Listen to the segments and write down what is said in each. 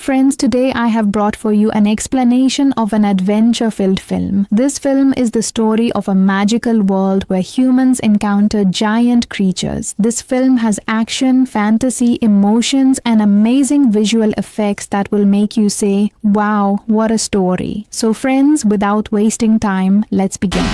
friends, today I have brought for you an explanation of an adventure-filled film. This film is the story of a magical world where humans encounter giant creatures. This film has action, fantasy, emotions, and amazing visual effects that will make you say, wow, what a story. So friends, without wasting time, let's begin.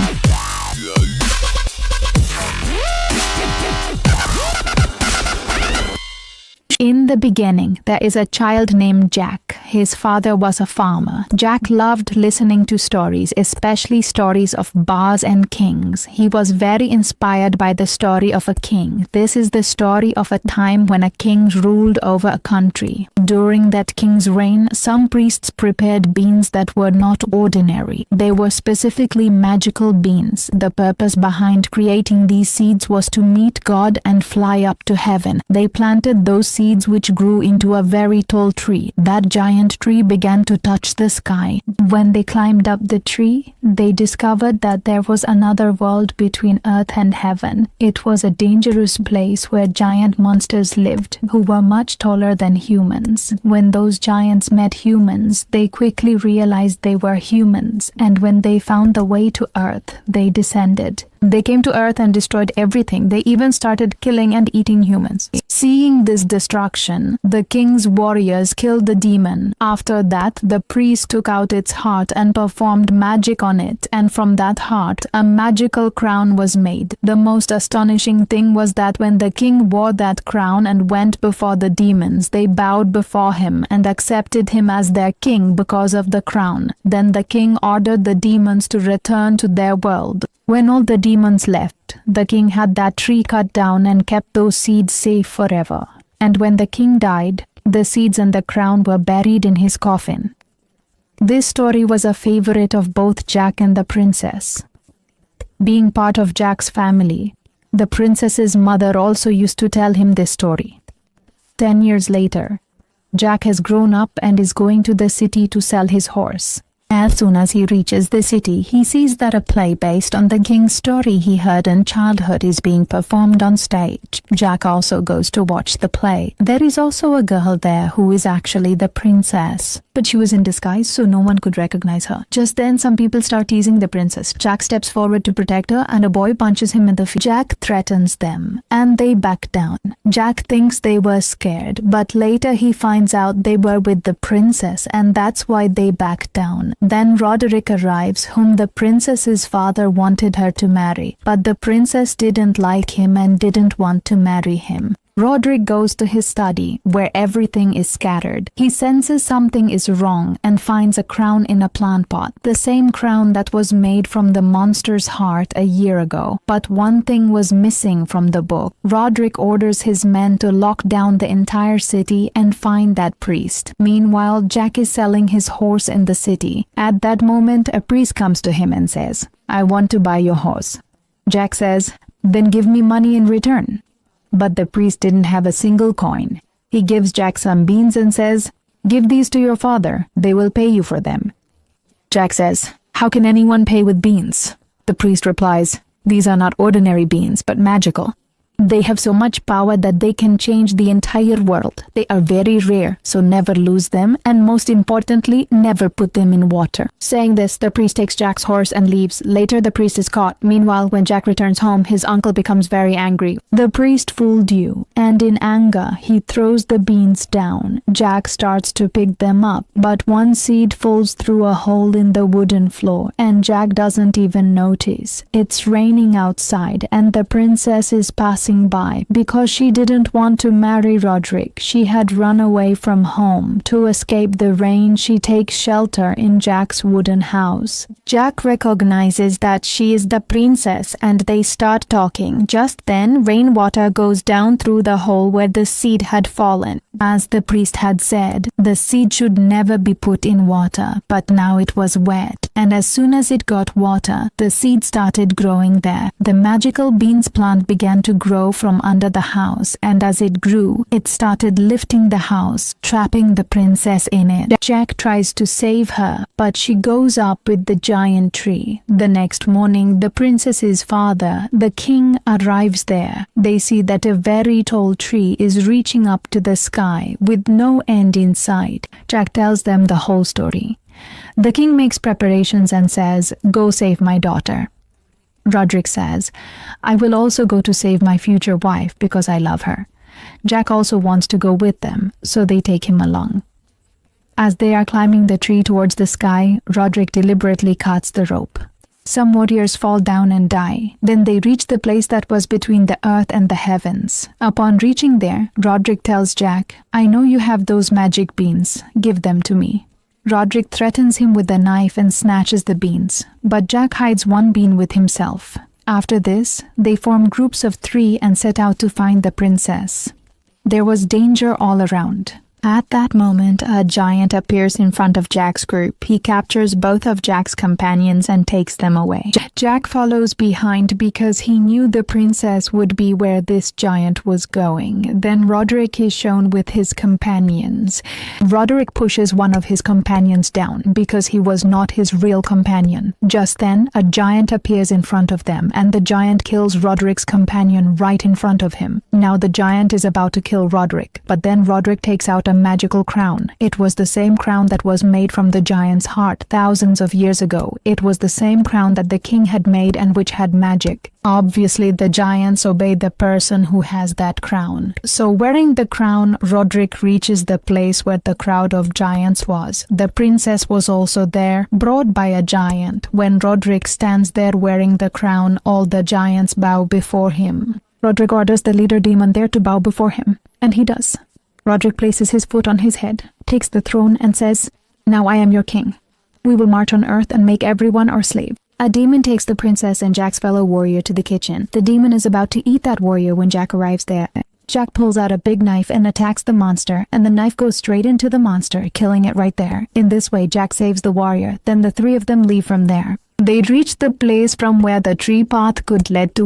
In the beginning, there is a child named Jack. His father was a farmer. Jack loved listening to stories, especially stories of bars and kings. He was very inspired by the story of a king. This is the story of a time when a king ruled over a country. During that king's reign, some priests prepared beans that were not ordinary. They were specifically magical beans. The purpose behind creating these seeds was to meet God and fly up to heaven. They planted those seeds which grew into a very tall tree. That giant tree began to touch the sky. When they climbed up the tree, they discovered that there was another world between earth and heaven. It was a dangerous place where giant monsters lived, who were much taller than humans. When those giants met humans, they quickly realized they were humans, and when they found the way to earth, they descended. They came to Earth and destroyed everything. They even started killing and eating humans. Seeing this destruction, the king's warriors killed the demon. After that, the priest took out its heart and performed magic on it, and from that heart, a magical crown was made. The most astonishing thing was that when the king wore that crown and went before the demons, they bowed before him and accepted him as their king because of the crown. Then the king ordered the demons to return to their world. When all the demons left, the king had that tree cut down and kept those seeds safe forever. And when the king died, the seeds and the crown were buried in his coffin. This story was a favorite of both Jack and the princess. Being part of Jack's family, the princess's mother also used to tell him this story. 10 years later, Jack has grown up and is going to the city to sell his horse. As soon as he reaches the city, he sees that a play based on the king's story he heard in childhood is being performed on stage. Jack also goes to watch the play. There is also a girl there who is actually the princess, but she was in disguise so no one could recognize her. Just then, some people start teasing the princess. Jack steps forward to protect her and a boy punches him in the face. Jack threatens them and they back down. Jack thinks they were scared, but later he finds out they were with the princess and that's why they back down. Then Roderick arrives, whom the princess's father wanted her to marry, but the princess didn't like him and didn't want to marry him. Roderick goes to his study, where everything is scattered. He senses something is wrong and finds a crown in a plant pot, the same crown that was made from the monster's heart a year ago. But one thing was missing from the book. Roderick orders his men to lock down the entire city and find that priest. Meanwhile, Jack is selling his horse in the city. At that moment, a priest comes to him and says, "I want to buy your horse." Jack says, "Then give me money in return." But the priest didn't have a single coin. He gives Jack some beans and says, "Give these to your father. They will pay you for them." Jack says, "How can anyone pay with beans?" The priest replies, "These are not ordinary beans, but magical. They have so much power that they can change the entire world. They are very rare, so never lose them, and most importantly, never put them in water." Saying this, the priest takes Jack's horse and leaves. Later, the priest is caught. Meanwhile, when Jack returns home, his uncle becomes very angry. "The priest fooled you," and in anger, he throws the beans down. Jack starts to pick them up, but one seed falls through a hole in the wooden floor, and Jack doesn't even notice. It's raining outside, and the princess is passing by. Because she didn't want to marry Roderick, she had run away from home. To escape the rain, she takes shelter in Jack's wooden house. Jack recognizes that she is the princess and they start talking. Just then, rainwater goes down through the hole where the seed had fallen. As the priest had said, the seed should never be put in water, but now it was wet, and as soon as it got water, the seed started growing there. The magical beans plant began to grow grow from under the house, and as it grew, it started lifting the house, trapping the princess in it. Jack tries to save her, but she goes up with the giant tree. The next morning, the princess's father, the king, arrives there. They see that a very tall tree is reaching up to the sky with no end in sight. Jack tells them the whole story. The king makes preparations and says, "Go save my daughter." Roderick says, "I will also go to save my future wife because I love her." Jack also wants to go with them, so they take him along. As they are climbing the tree towards the sky, Roderick deliberately cuts the rope. Some warriors fall down and die. Then they reach the place that was between the earth and the heavens. Upon reaching there, Roderick tells Jack, "I know you have those magic beans. Give them to me." Roderick threatens him with a knife and snatches the beans, but Jack hides one bean with himself. After this, they form groups of 3 and set out to find the princess. There was danger all around. At that moment, a giant appears in front of Jack's group. He captures both of Jack's companions and takes them away. Jack follows behind because he knew the princess would be where this giant was going. Then Roderick is shown with his companions. Roderick pushes one of his companions down because he was not his real companion. Just then, a giant appears in front of them, and the giant kills Roderick's companion right in front of him. Now the giant is about to kill Roderick, but then Roderick takes out a magical crown. It was the same crown that was made from the giant's heart thousands of years ago. It was the same crown that the king had made and which had magic. Obviously, the giants obey the person who has that crown. So wearing the crown, Roderick reaches the place where the crowd of giants was. The princess was also there, brought by a giant. When Roderick stands there wearing the crown, all the giants bow before him. Roderick orders the leader demon there to bow before him, and he does. Roderick places his foot on his head, takes the throne, and says, "Now I am your king. We will march on earth and make everyone our slave." A demon takes the princess and Jack's fellow warrior to the kitchen. The demon is about to eat that warrior when Jack arrives there. Jack pulls out a big knife and attacks the monster, and the knife goes straight into the monster, killing it right there. In this way, Jack saves the warrior. Then the 3 of them leave from there. They reach the place from where the tree path could lead to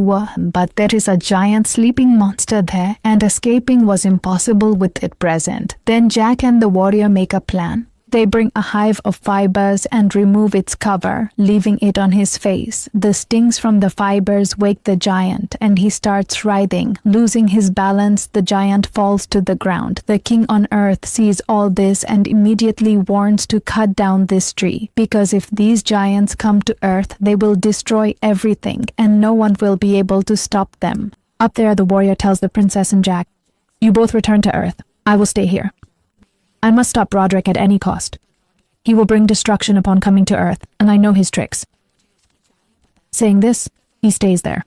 but there is a giant sleeping monster there, and escaping was impossible with it present. Then Jack and the warrior make a plan. They bring a hive of fibers and remove its cover, leaving it on his face. The stings from the fibers wake the giant, and he starts writhing. Losing his balance, the giant falls to the ground. The king on earth sees all this and immediately warns to cut down this tree, because if these giants come to earth, they will destroy everything, and no one will be able to stop them. Up there, the warrior tells the princess and Jack, "You both return to earth. I will stay here. I must stop Roderick at any cost. He will bring destruction upon coming to earth, and I know his tricks." Saying this, he stays there.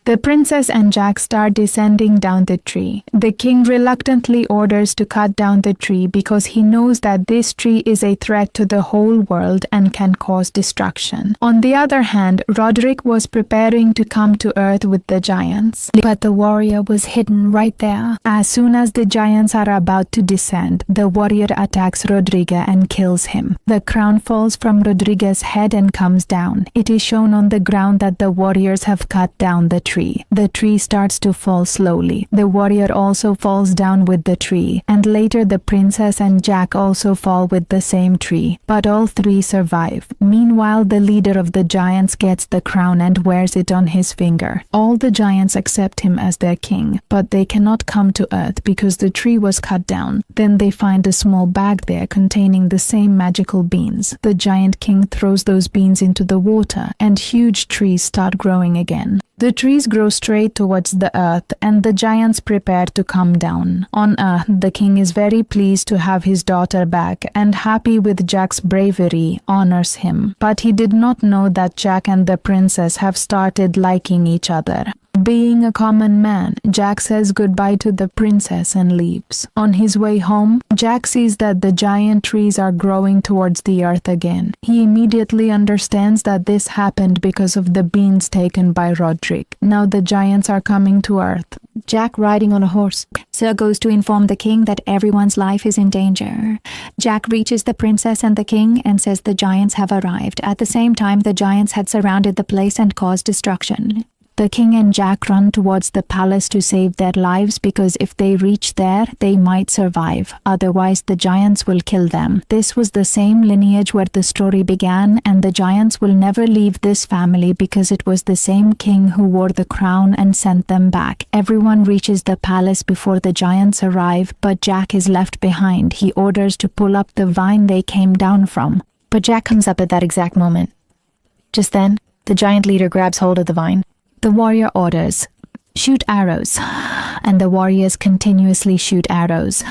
The princess and Jack start descending down the tree. The king reluctantly orders to cut down the tree because he knows that this tree is a threat to the whole world and can cause destruction. On the other hand, Roderick was preparing to come to earth with the giants, but the warrior was hidden right there. As soon as the giants are about to descend, the warrior attacks Rodrigo and kills him. The crown falls from Rodrigo's head and comes down. It is shown on the ground that the warriors have cut down the tree. The tree starts to fall slowly. The warrior also falls down with the tree, and later the princess and Jack also fall with the same tree, but all 3 survive. Meanwhile, the leader of the giants gets the crown and wears it on his finger. All the giants accept him as their king, but they cannot come to earth because the tree was cut down. Then they find a small bag there containing the same magical beans. The giant king throws those beans into the water, and huge trees start growing again. The trees grow straight towards the earth, and the giants prepare to come down. On earth, the king is very pleased to have his daughter back, and happy with Jack's bravery, honors him. But he did not know that Jack and the princess have started liking each other. Being a common man, Jack says goodbye to the princess and leaves. On his way home, Jack sees that the giant trees are growing towards the earth again. He immediately understands that this happened because of the beans taken by Roderick. Now the giants are coming to earth. Jack, riding on a horse, Sir goes to inform the king that everyone's life is in danger. Jack reaches the princess and the king and says the giants have arrived. At the same time, the giants had surrounded the place and caused destruction. The king and Jack run towards the palace to save their lives because if they reach there, they might survive. Otherwise, the giants will kill them. This was the same lineage where the story began, and the giants will never leave this family because it was the same king who wore the crown and sent them back. Everyone reaches the palace before the giants arrive, but Jack is left behind. He orders to pull up the vine they came down from. But Jack comes up at that exact moment. Just then, the giant leader grabs hold of the vine. The warrior orders, "Shoot arrows," and the warriors continuously shoot arrows.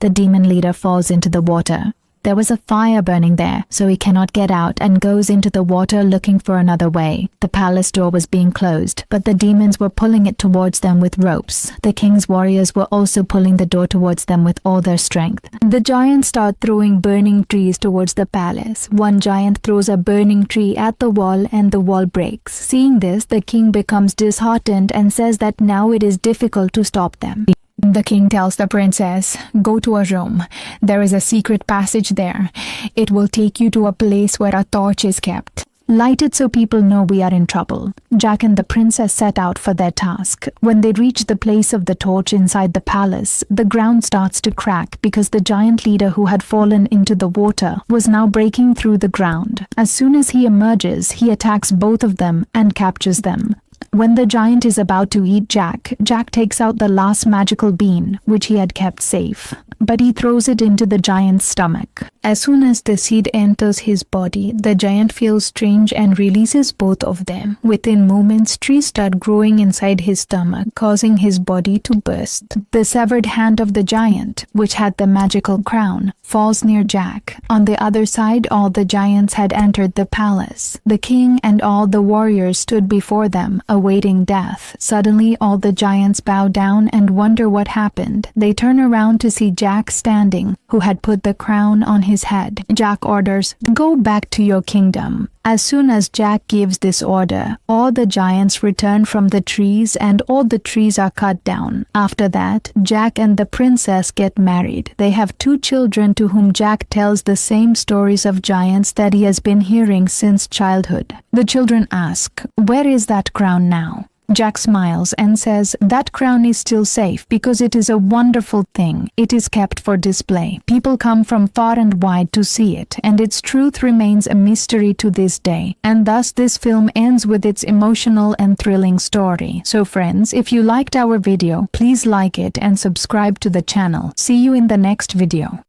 The demon leader falls into the water. There was a fire burning there, so he cannot get out and goes into the water looking for another way. The palace door was being closed, but the demons were pulling it towards them with ropes. The king's warriors were also pulling the door towards them with all their strength. The giants start throwing burning trees towards the palace. One giant throws a burning tree at the wall and the wall breaks. Seeing this, the king becomes disheartened and says that now it is difficult to stop them. The king tells the princess, "Go to a room. There is a secret passage there. It will take you to a place where a torch is kept. Light it so people know we are in trouble." Jack and the princess set out for their task. When they reach the place of the torch inside the palace, the ground starts to crack because the giant leader who had fallen into the water was now breaking through the ground. As soon as he emerges, he attacks both of them and captures them. When the giant is about to eat Jack, Jack takes out the last magical bean, which he had kept safe, but he throws it into the giant's stomach. As soon as the seed enters his body, the giant feels strange and releases both of them. Within moments, trees start growing inside his stomach, causing his body to burst. The severed hand of the giant, which had the magical crown, falls near Jack. On the other side, all the giants had entered the palace. The king and all the warriors stood before them, awaiting death. Suddenly, all the giants bow down and wonder what happened. They turn around to see Jack standing, who had put the crown on his head. Jack orders, "Go back to your kingdom." As soon as Jack gives this order, all the giants return from the trees and all the trees are cut down. After that, Jack and the princess get married. They have 2 children to whom Jack tells the same stories of giants that he has been hearing since childhood. The children ask, "Where is that crown now?" Jack smiles and says that crown is still safe because it is a wonderful thing. It is kept for display. People come from far and wide to see it, and its truth remains a mystery to this day. And thus this film ends with its emotional and thrilling story. So friends, if you liked our video, please like it and subscribe to the channel. See you in the next video.